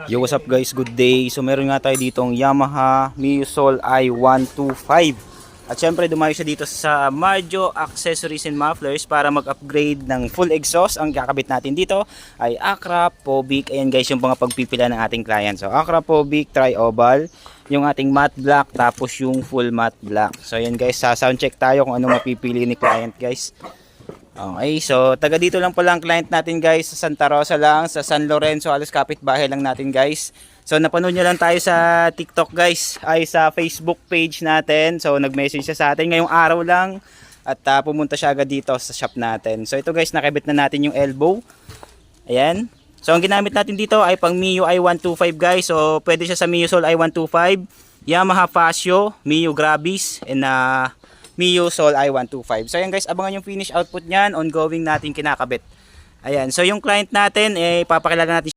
Yo, what's up guys? Good day. So meron nga tayo ditong Yamaha Miusol i125. At syempre dumayo siya dito sa Marjo Accessories and Mufflers para mag-upgrade ng full exhaust. Ang kakabit natin dito ay Acra, Pobic. Ayan guys yung mga pagpipila ng ating client. So Acra, Pobic, Tri-Oval, yung ating matte black, tapos yung full matte black. So ayan guys, sa sound check tayo kung anong mapipili ni client guys. Okay, so taga dito lang pala ang client natin guys, sa Santa Rosa lang, sa San Lorenzo, halos kapitbahay lang natin guys. So napanood nyo lang tayo sa TikTok guys, ay sa Facebook page natin. So nag-message siya sa atin ngayong araw lang at pumunta siya agad dito sa shop natin. So ito guys, nakabit na natin yung elbow. Ayan. So ang ginamit natin dito ay pang Mio i125 guys. So pwede siya sa Miusol i125, Yamaha Fasio, Mio Gravis, and Mio Sol i125. So ayan guys, abangan yung finish output niyan, ongoing natin kinakabit. Ayan, so yung client natin, papakilala natin